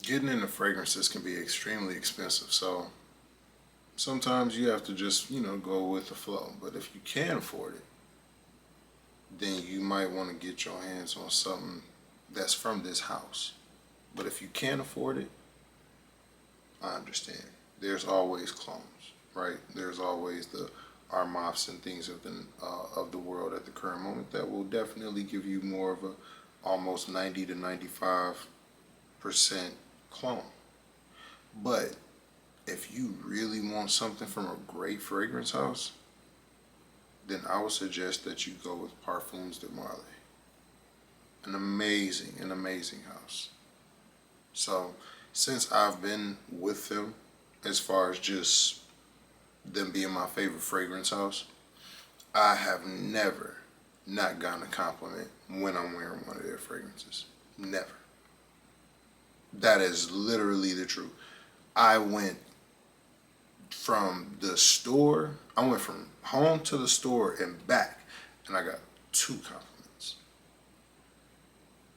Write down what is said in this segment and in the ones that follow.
getting into fragrances can be extremely expensive. So sometimes you have to just, go with the flow. But if you can afford it, then you might want to get your hands on something that's from this house. But if you can't afford it, I understand. There's always clones, right? There's always the Armoffs and things of the world at the current moment that will definitely give you more of a almost 90 to 95% clone. But if you really want something from a great fragrance house, then I would suggest that you go with Parfums de Marley. An amazing house. So since I've been with them, as far as just them being my favorite fragrance house, I have never not gotten a compliment when I'm wearing one of their fragrances. Never. That is literally the truth. I went from home to the store and back, and I got 2 compliments.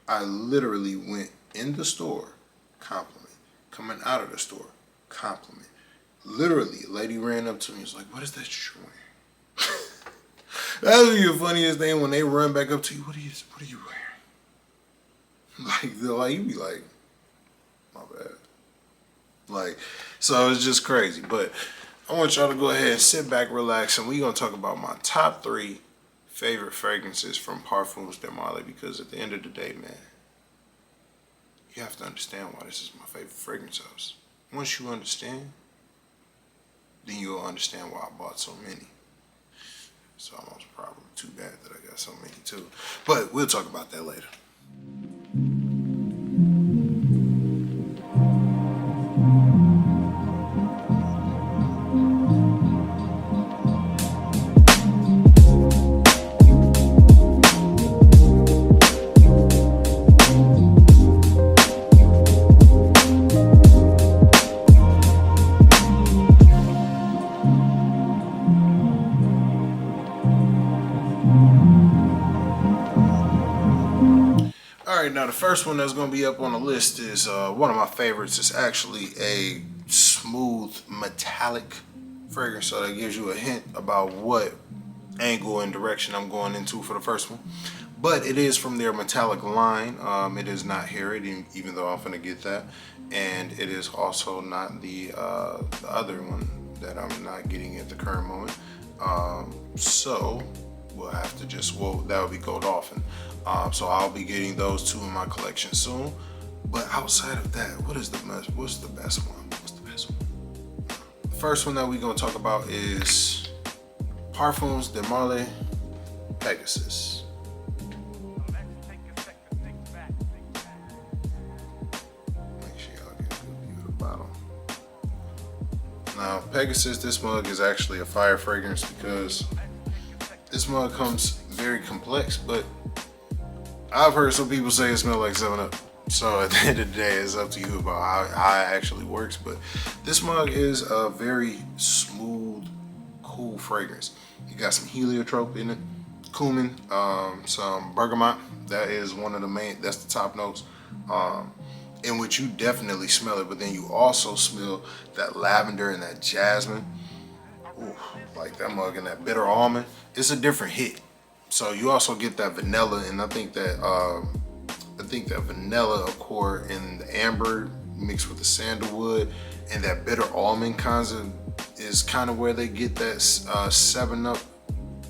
I literally went in the store, compliment. Coming out of the store, compliment. Literally, a lady ran up to me and was like, "What is that you're wearing?" That would be the funniest thing when they run back up to you. What are you wearing? Like you be like, "My bad." Like, so it's just crazy. But I want y'all to go ahead and sit back, relax, and we're gonna talk about my top 3 favorite fragrances from Parfums de Marley, because at the end of the day, man, you have to understand why this is my favorite fragrance house. Once you understand, then you'll understand why I bought so many. It's almost probably too bad that I got so many too. But we'll talk about that later. Alright, now the first one that's going to be up on the list is one of my favorites. It's actually a smooth metallic fragrance, so that gives you a hint about what angle and direction I'm going into for the first one. But it is from their metallic line. It is not Harriet, even though I'm going to get that. And it is also not the other one that I'm not getting at the current moment. So we'll have to that would be Gold Dolphin. So I'll be getting those 2 in my collection soon. But outside of that, what's the best one? The first one that we're gonna talk about is Parfums de Marley Pegasus. Make sure y'all get a good view of the bottle. Now, Pegasus, this mug is actually a fire fragrance because this mug comes very complex, but I've heard some people say it smells like 7-Up. So at the end of the day, it's up to you about how it actually works. But this mug is a very smooth, cool fragrance. You got some heliotrope in it, cumin, some bergamot. That is one of the main, that's the top notes. In which you definitely smell it, but then you also smell that lavender and that jasmine. Ooh, like that mug and that bitter almond. It's a different hit. So you also get that vanilla, and I think that vanilla accord and the amber mixed with the sandalwood and that bitter almond is kind of where they get that 7-Up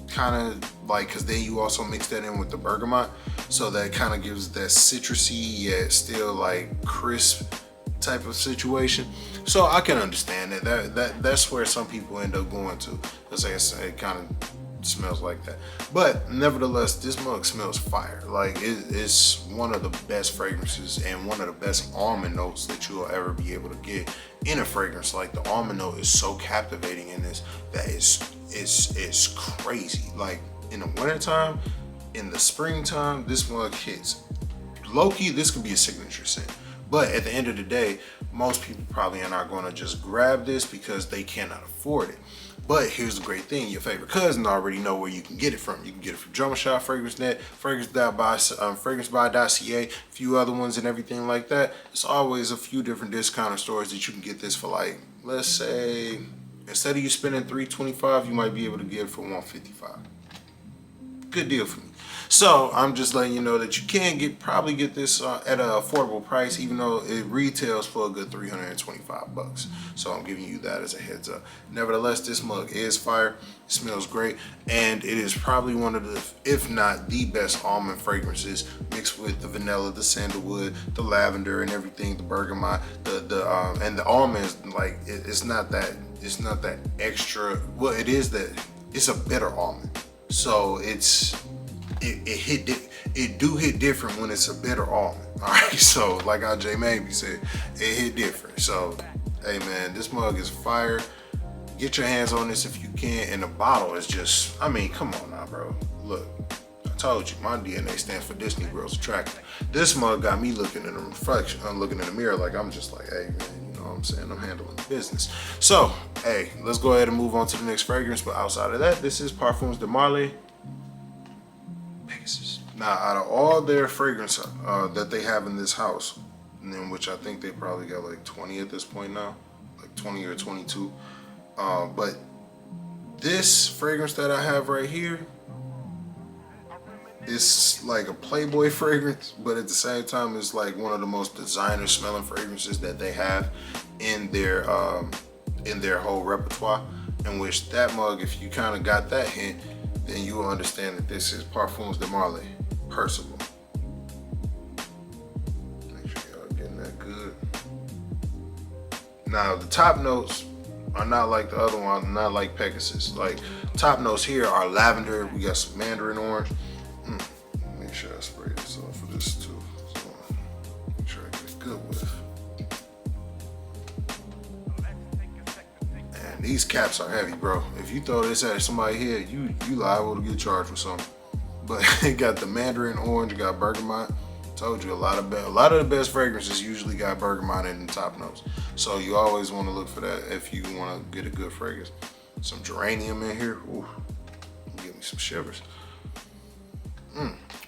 kind of like, because then you also mix that in with the bergamot, so that kind of gives that citrusy yet still like crisp type of situation. So I can understand that's where some people end up going to, because like I say, it kind of smells like that. But nevertheless, this mug smells fire. Like it's one of the best fragrances and one of the best almond notes that you'll ever be able to get in a fragrance. Like the almond note is so captivating in this that it's crazy. Like in the wintertime, in the springtime, this mug hits. Low-key, this could be a signature scent. But at the end of the day, most people probably are not going to just grab this because they cannot afford it. But here's the great thing: your favorite cousin already know where you can get it from. You can get it from Jomashop, FragranceNet, fragrancebuy.ca, a few other ones and everything like that. It's always a few different discounter stores that you can get this for. Like, let's say instead of you spending $325, you might be able to get it for $155. Good deal for me. So I'm just letting you know that you can probably get this at an affordable price, even though it retails for a good $325. So I'm giving you that as a heads up. Nevertheless, this mug is fire. It smells great, and it is probably one of the, if not the best almond fragrances, mixed with the vanilla, the sandalwood, the lavender, and everything, the bergamot, and the almonds. Like it's not that extra. Well, it is that it's a bitter almond, so it do hit different when it's a bitter almond. All right, so like how J Maybe said, it hit different. So hey man, this mug is fire. Get your hands on this if you can. And the bottle is just, I mean, come on now, bro. Look, I told you, my DNA stands for Disney Girls Attractive. This mug got me looking in the reflection. I'm looking in the mirror like I'm just like, hey man, you know what I'm saying? I'm handling the business. So hey, let's go ahead and move on to the next fragrance. But outside of that, this is Parfums de Marley. Pegasus. Now, out of all their fragrance that they have in this house, in which I think they probably got like 20 at this point now, like 20 or 22. But this fragrance that I have right here is like a Playboy fragrance, but at the same time, it's like one of the most designer smelling fragrances that they have in their whole repertoire. In which that mug, if you kind of got that hint, then you will understand that this is Parfums de Marley, Percival. Make sure y'all getting that good. Now the top notes are not like the other one, not like Pegasus. Like top notes here are lavender. We got some mandarin orange. Make sure I spray this off for this too. So make sure I get a good whiff. And these caps are heavy, bro. If you throw this at somebody here, you liable to get charged with something. But it got the mandarin orange, got bergamot. Told you a lot of the best fragrances usually got bergamot in the top notes. So you always want to look for that if you want to get a good fragrance. Some geranium in here. Ooh, give me some shivers.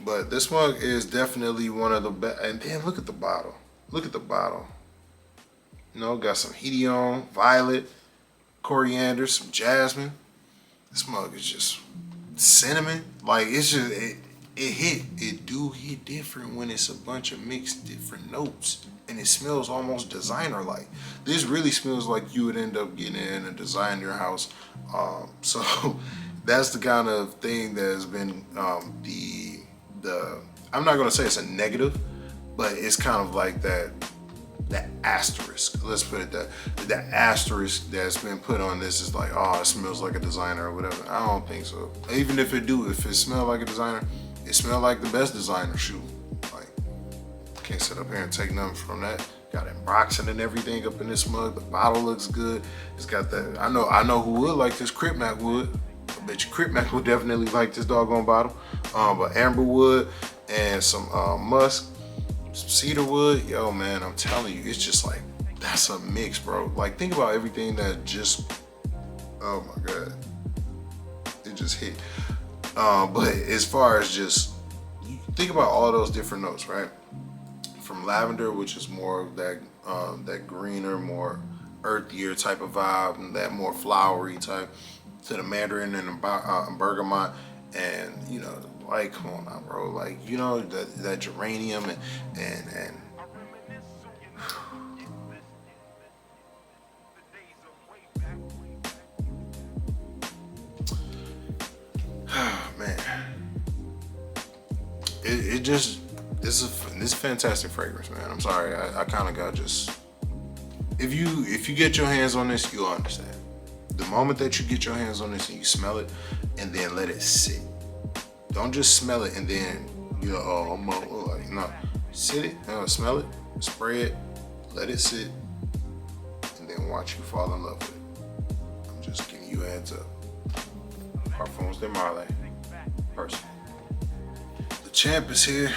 But this mug is definitely one of the best. And then look at the bottle. Look at the bottle. You know, got some hedione, violet, coriander, some jasmine. This mug is just cinnamon. Like it's just it do hit different when it's a bunch of mixed different notes, and it smells almost designer like. This really smells like you would end up getting in a designer house. So that's the kind of thing that has been the I'm not gonna say it's a negative, but it's kind of like that asterisk. Let's put it that asterisk that's been put on this is like, oh, it smells like a designer or whatever. I don't think so. Even if it smells like a designer, it smells like the best designer shoe. Like, can't sit up here and take nothing from that. Got emboxing and everything up in this mug. The bottle looks good. It's got that. I know who would like this. Crip Mac would. I bet you Crip Mac would definitely like this doggone bottle. But amber wood and some musk. Some cedar wood, yo man, I'm telling you, it's just like, that's a mix, bro. Like think about everything that just, oh my God, it just hit. But as far as just, you think about all those different notes, right? From lavender, which is more of that greener, more earthier type of vibe, and that more flowery type, to the mandarin and bergamot, and you know, like, come on now, bro. Like, you know, that geranium and man, this is a fantastic fragrance, man. I'm sorry, I kind of got just. If you get your hands on this, you'll understand. The moment that you get your hands on this and you smell it, and then let it sit. Don't just smell it and then you're like, no. Sit it, smell it, spray it, let it sit, and then watch you fall in love with it. I'm just giving you a heads up. Parfums de Marley, person. The champ is here.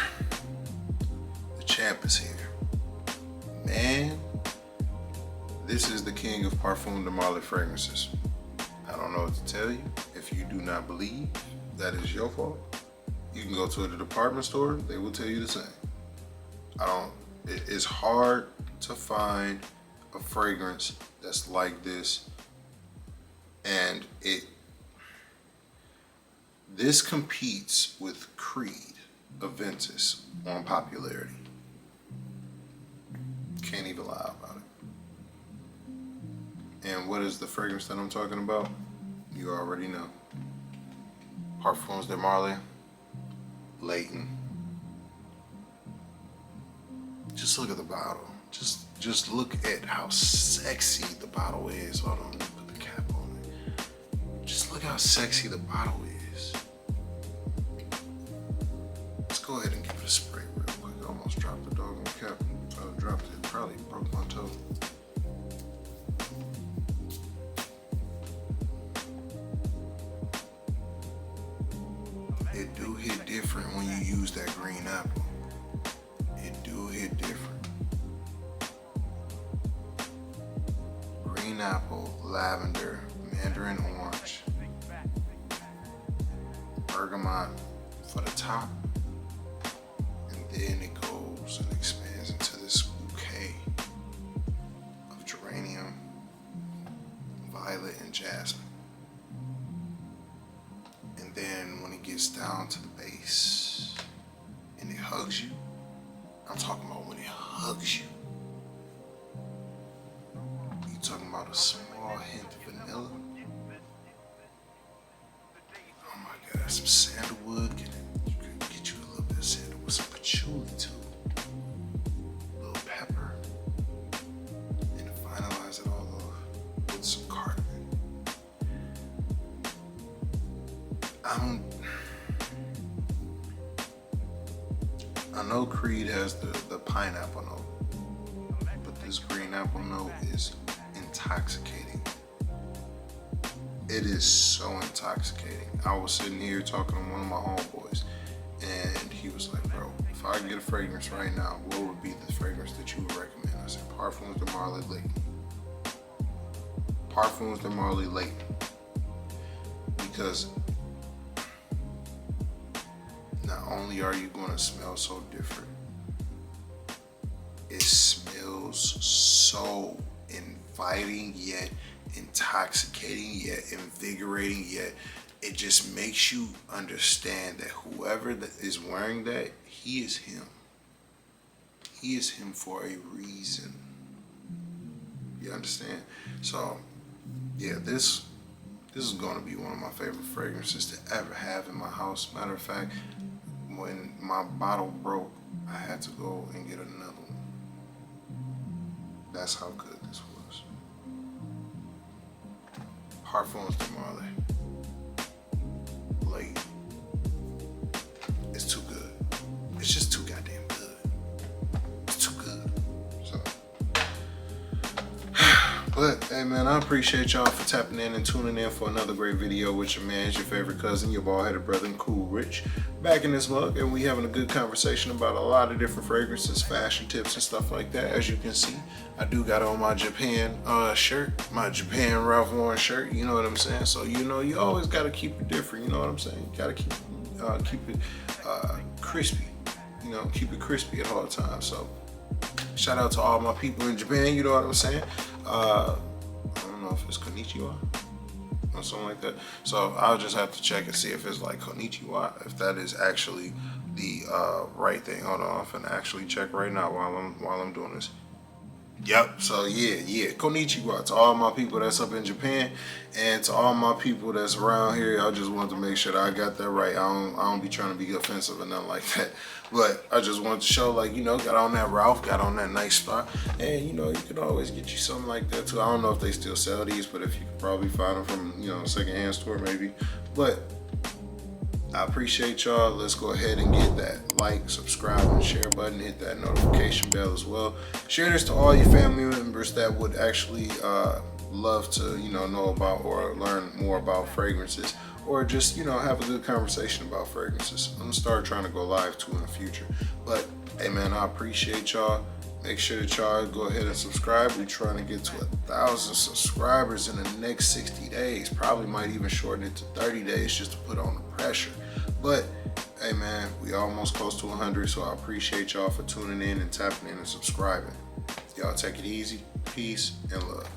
The champ is here. Man, this is the king of Parfums de Marley fragrances. I don't know what to tell you. If you do not believe, that is your fault. You can go to the department store, they will tell you the same. It's hard to find a fragrance that's like this, and this competes with Creed Aventus on popularity. Can't even lie about it. And what is the fragrance that I'm talking about? You already know. Parfums de Marley, Leighton. Just look at the bottle. Just look at how sexy the bottle is. Hold on, let me put the cap on it. Just look how sexy the bottle is. Let's go ahead and give it a spray real quick. I almost dropped the doggone cap. I dropped it, probably broke my toe. It do hit different when you use that green apple. It do hit different. Green apple, lavender, mandarin orange, bergamot for the top, and then it goes and expands into this bouquet of geranium, violet, and jasmine. And then when it gets down to the base and it hugs you, I'm talking about when it hugs you. You talking about a small hint of vanilla. Oh my God, some sandalwood. Get you a little bit of sandalwood, some patchouli too. A little pepper. And to finalize it all off with some cardamom. I know Creed has the pineapple note, but this green apple note is intoxicating. It is so intoxicating. I was sitting here talking to one of my homeboys, and he was like, bro, if I could get a fragrance right now, what would be the fragrance that you would recommend? I said, Parfums de Marley, Leighton. Parfums de Marley, Leighton. Because not only are you going to smell so different, it smells so inviting yet intoxicating yet invigorating yet it just makes you understand that whoever that is wearing that, he is him. He is him for a reason. You understand? So yeah, this is going to be one of my favorite fragrances to ever have in my house. Matter of fact, when my bottle broke, I had to go and get another one. That's how good this was. Parfums de Marley. Late. It's too good. It's just too goddamn good. It's too good. So, but hey man, I appreciate y'all for tapping in and tuning in for another great video with your man, your favorite cousin, your bald-headed brother, and Cool Rich, back in this mug, and we having a good conversation about a lot of different fragrances, fashion tips, and stuff like that. As you can see, I do got on my Japan shirt, my Japan Ralph Lauren shirt. You know what I'm saying? So you know, you always got to keep it different. You know what I'm saying? You got to keep it crispy. You know, keep it crispy at all times. So shout out to all my people in Japan. You know what I'm saying? I don't know if it's konnichiwa or something like that. So I'll just have to check and see if it's like konnichiwa, if that is actually the right thing. Hold on, I'm finna actually check right now while I'm doing this. Yep, so yeah, konnichiwa to all my people that's up in Japan, and to all my people that's around here. I just wanted to make sure that I got that right. I don't be trying to be offensive or nothing like that, but I just wanted to show, like, you know, got on that Ralph, got on that nice spot, and you know, you could always get you something like that too. I don't know if they still sell these, but if you could probably find them from, you know, a secondhand store maybe. But I appreciate y'all. Let's go ahead and get that like, subscribe, and share button. Hit that notification bell as well. Share this to all your family members that would actually love to, you know about or learn more about fragrances, or just, you know, have a good conversation about fragrances. I'm gonna start trying to go live too in the future. But hey man, I appreciate y'all. Make sure that y'all go ahead and subscribe. We're trying to get to 1,000 subscribers in the next 60 days. Probably might even shorten it to 30 days just to put on the pressure. But hey man, we almost close to 100, so I appreciate y'all for tuning in and tapping in and subscribing. Y'all take it easy. Peace and love.